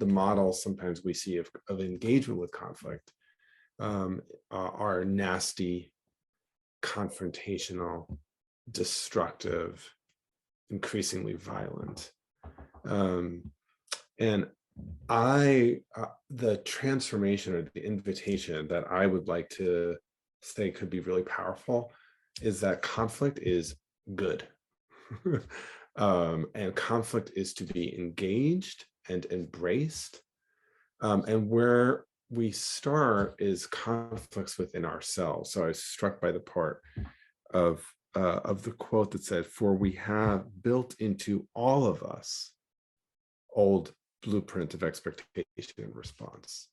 the models sometimes we see of engagement with conflict are nasty, confrontational, destructive, increasingly violent. Um, and the transformation or the invitation that I would like to say could be really powerful is that conflict is good. And conflict is to be engaged and embraced. And where we start is conflicts within ourselves. So I was struck by the part of the quote that said, "For we have built into all of us old blueprint of expectation and response."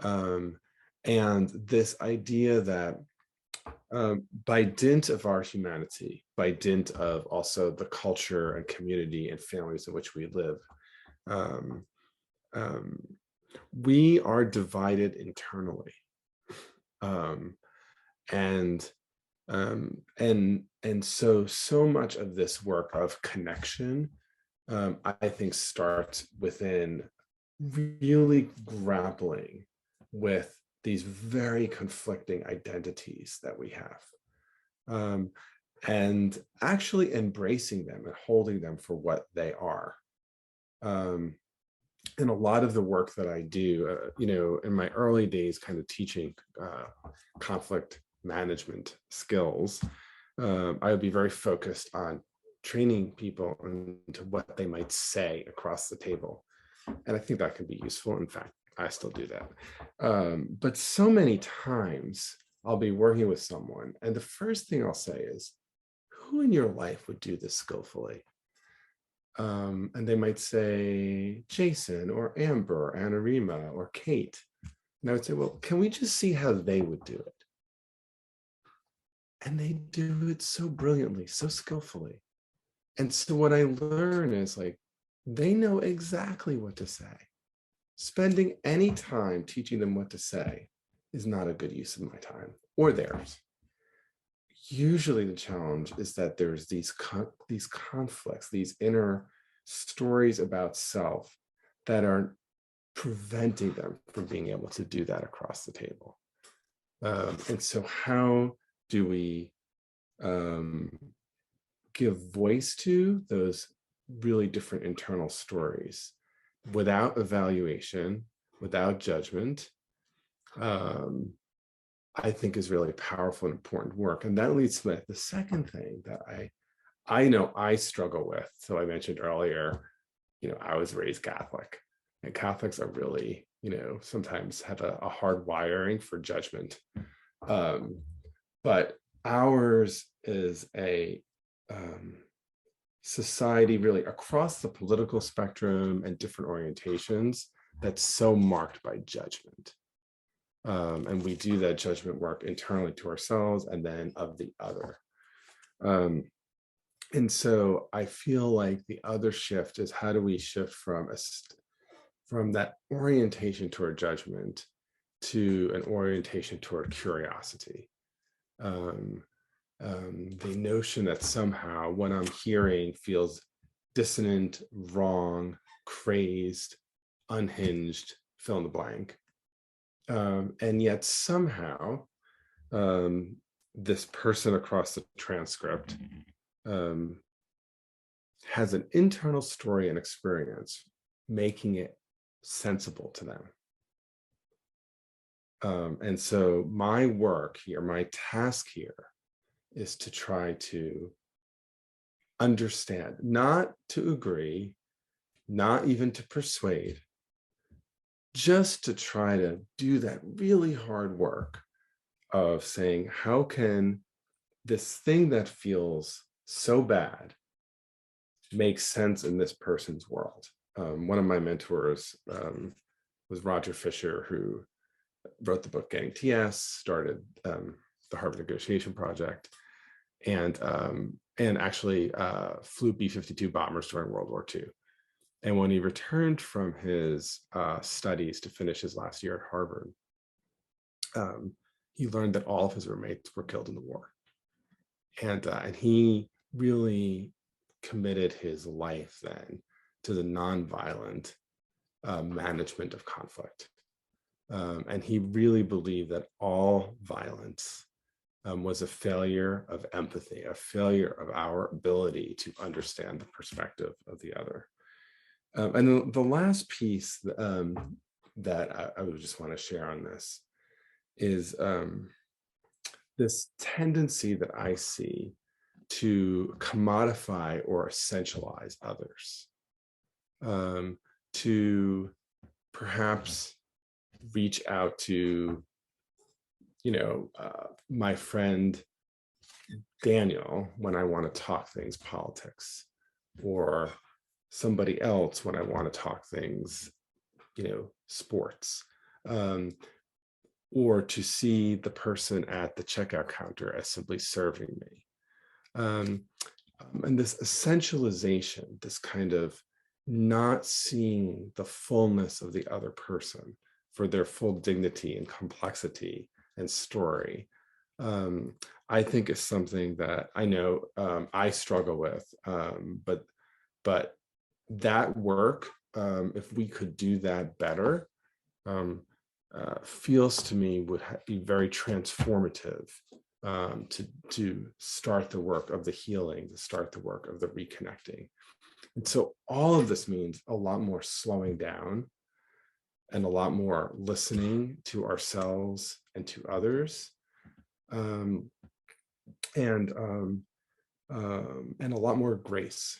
Um, and this idea that by dint of our humanity, by dint of also the culture and community and families in which we live, um, um, we are divided internally. Um, and so much of this work of connection, I think, starts within really grappling with these very conflicting identities that we have, um, and actually embracing them and holding them for what they are. Um, and a lot of the work that I do, in my early days, kind of teaching conflict management skills, I would be very focused on training people into what they might say across the table. And I think that can be useful. In fact, I still do that. But so many times I'll be working with someone, and the first thing I'll say is, "Who in your life would do this skillfully?" And they might say Jason or Amber or Anarima or Kate. And I would say, "Well, can we just see how they would do it?" And they do it so brilliantly, so skillfully. And so what I learn is, like, they know exactly what to say. Spending any time teaching them what to say is not a good use of my time or theirs. Usually the challenge is that there's these conflicts, these inner stories about self that are preventing them from being able to do that across the table. And so how do we um, give voice to those really different internal stories without evaluation, without judgment? I think is really powerful and important work. And that leads to the second thing that I know I struggle with. So I mentioned earlier, I was raised Catholic, and Catholics are really, sometimes have a hard wiring for judgment. But ours is a society really across the political spectrum and different orientations that's so marked by judgment. And we do that judgment work internally to ourselves and then of the other. And so I feel like the other shift is, how do we shift from that orientation toward judgment to an orientation toward curiosity? The notion that somehow what I'm hearing feels dissonant, wrong, crazed, unhinged, fill in the blank. And yet somehow this person across the transcript has an internal story and experience making it sensible to them. And so my work here, my task here, is to try to understand, not to agree, not even to persuade, just to try to do that really hard work of saying, how can this thing that feels so bad make sense in this person's world? One of my mentors was Roger Fisher, who wrote the book Getting TS, started the Harvard Negotiation Project, and actually flew B-52 bombers during World War II. And when he returned from his studies to finish his last year at Harvard, he learned that all of his roommates were killed in the war. And he really committed his life then to the nonviolent management of conflict. And he really believed that all violence was a failure of empathy, a failure of our ability to understand the perspective of the other. And the last piece that I would just want to share on this is this tendency that I see to commodify or essentialize others, to perhaps reach out to, my friend Daniel when I want to talk things politics, or somebody else when I want to talk things, sports, or to see the person at the checkout counter as simply serving me. And this essentialization, this kind of not seeing the fullness of the other person for their full dignity and complexity and story, I think is something that I know I struggle with. But that work, if we could do that better, feels to me would be very transformative, to start the work of the healing, to start the work of the reconnecting. And so all of this means a lot more slowing down and a lot more listening to ourselves and to others, and a lot more grace.